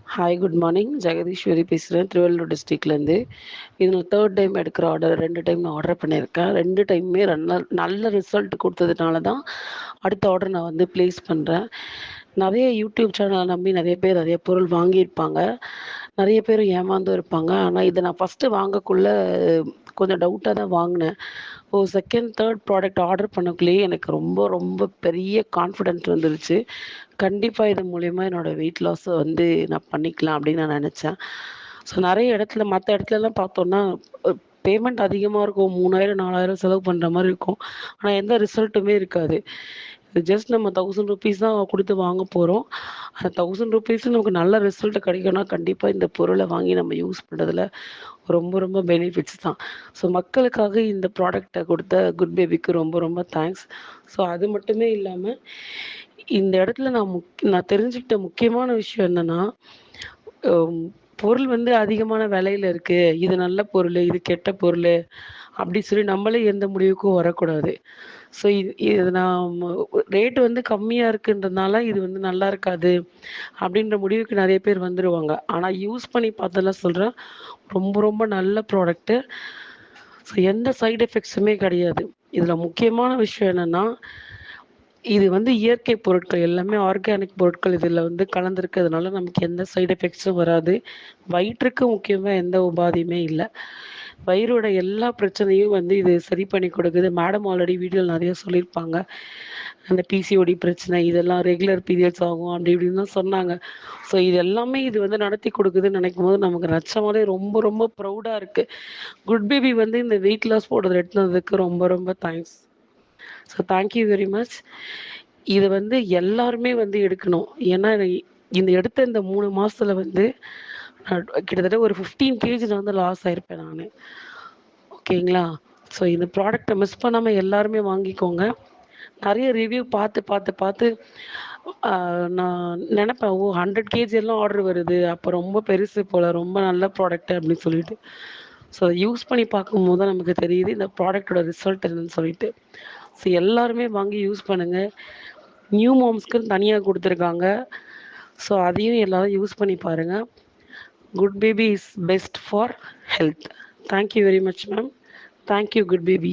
Hi good morning. Jagadeeswari பேசுகிறேன், திருவள்ளூர் டிஸ்ட்ரிக்ட்லேருந்து. இது நான் தேர்ட் டைம் எடுக்கிற ஆர்டர். 2 டைம் நான் ஆர்டர் பண்ணியிருக்கேன். 2 டைமுமே நல்ல ரிசல்ட் கொடுத்ததுனால தான் அடுத்த ஆர்டர் நான் வந்து ப்ளேஸ் பண்ணுறேன். நிறைய யூடியூப் சேனலை நம்பி நிறைய பேர் நிறைய பொருள் வாங்கியிருப்பாங்க. நிறைய பேர் ஏமாந்தும் இருப்பாங்க. ஆனால் இதை நான் ஃபஸ்ட்டு வாங்கக்குள்ள கொஞ்சம் டவுட்டாக தான் வாங்கினேன். செகண்ட், தேர்ட் ப்ராடக்ட் ஆர்டர் பண்ணக்குள்ளேயே எனக்கு ரொம்ப ரொம்ப பெரிய கான்ஃபிடென்ட் வந்துருச்சு. கண்டிப்பாக இது மூலயமா என்னோடய வெயிட் லாஸை வந்து நான் பண்ணிக்கலாம் அப்படின்னு நான் நினச்சேன். ஸோ நிறைய இடத்துல மற்ற இடத்துலலாம் பார்த்தோன்னா பேமெண்ட் அதிகமாக இருக்கும். 3000 4000 செலவு பண்ணுற மாதிரி இருக்கும். ஆனால் எந்த ரிசல்ட்டுமே இருக்காது. இது ஜஸ்ட் நம்ம 1000 ருபீஸ் தான் கொடுத்து வாங்க போகிறோம். அந்த 1000 ருபீஸ் நமக்கு நல்ல ரிசல்ட் கிடைக்கும்னா கண்டிப்பாக இந்த பொருளை வாங்கி நம்ம யூஸ் பண்ணுறதுல ரொம்ப ரொம்ப பெனிஃபிட்ஸ் தான். ஸோ மக்களுக்காக இந்த ப்ராடக்ட்டை கொடுத்த குட் பேபிக்கு ரொம்ப ரொம்ப தேங்க்ஸ். ஸோ அது மட்டுமே இல்லாமல் இந்த இடத்துல நான் தெரிஞ்சுக்கிட்ட முக்கியமான விஷயம் என்னன்னா, அம் பொருள் வந்து அதிகமான விலையில இருக்கு. இது நல்ல பொருளு, இது கெட்ட பொருளு அப்படி சொல்லி நம்மளே எந்த முடிவுக்கும் வரக்கூடாது. ஸோ இது நான் ரேட் வந்து கம்மியா இருக்குன்றதுனால இது வந்து நல்லா இருக்காது அப்படின்ற முடிவுக்கு நிறைய பேர் வந்துருவாங்க. ஆனா யூஸ் பண்ணி பார்த்ததுல சொல்றேன், ரொம்ப ரொம்ப நல்ல ப்ராடக்ட்டு. ஸோ எந்த சைட் எஃபெக்ட்ஸுமே கிடையாது. இதுல முக்கியமான விஷயம் என்னன்னா, இது வந்து இயற்கை பொருட்கள், எல்லாமே ஆர்கானிக் பொருட்கள் இதில வந்து கலந்திருக்கிறதுனால நமக்கு எந்த சைட் எஃபெக்ட்ஸும் வராது. வயிற்றுக்கு முக்கியமா எந்த உபாதையுமே இல்ல. வயிறோட எல்லா பிரச்சனையும் வந்து இது சரி பண்ணி கொடுக்குது. மேடம் ஆல்ரெடி வீடியோல நெறைய சொல்லியிருப்பாங்க. அந்த பிசிஓடி பிரச்சனை இதெல்லாம் ரெகுலர் பீரியட்ஸ் ஆகும் அப்படி இப்படின்னு தான் சொன்னாங்க. ஸோ இது எல்லாமே இது வந்து நடத்தி கொடுக்குதுன்னு நினைக்கும்போது நமக்கு நிஜமாலே ரொம்ப ரொம்ப ப்ரௌடா இருக்கு. குட் பேபி வந்து இந்த வெயிட் லாஸ் போடுறத எடுத்ததுக்கு ரொம்ப ரொம்ப thanks. So thank you very much. இத வந்து எல்லாருமே வந்து எடுக்கணும். ஏன்னா, இந்த எடுத்த இந்த 3 மாசத்துல வந்து நான் கிட்டத்தட்ட ஒரு 15 கேஜி நான் வந்து லாஸ் ஆயிருப்பேன் நானு. ஓகேங்களா? ஸோ இந்த ப்ராடக்ட்ட மிஸ் பண்ணாம எல்லாருமே வாங்கிக்கோங்க. நெறைய ரிவ்யூ பார்த்து, பார்த்து, பார்த்து ஆ நான் நெனப்பேன், ஓ! 100 கேஜி எல்லாம் ஆர்டர் வருது. அப்ப ரொம்ப பெருசு போல. ரொம்ப நல்ல ப்ராடக்ட் அப்படின்னு சொல்லிட்டு. ஸோ யூஸ் பண்ணி பார்க்கும்போது தான் நமக்கு தெரியுது, இந்த ப்ராடக்ட்டோட ரிசல்ட் என்னன்னு சொல்லிட்டு. ஸோ எல்லாருமே வாங்கி யூஸ் பண்ணுங்க. நியூ மாம்ஸ்க்குன்னு தனியா குடுத்துருக்காங்க. ஸோ அதையும் எல்லாரும் யூஸ் பண்ணி பாருங்க. Good baby is best for health. Thank you very much ma'am. Thank you good baby.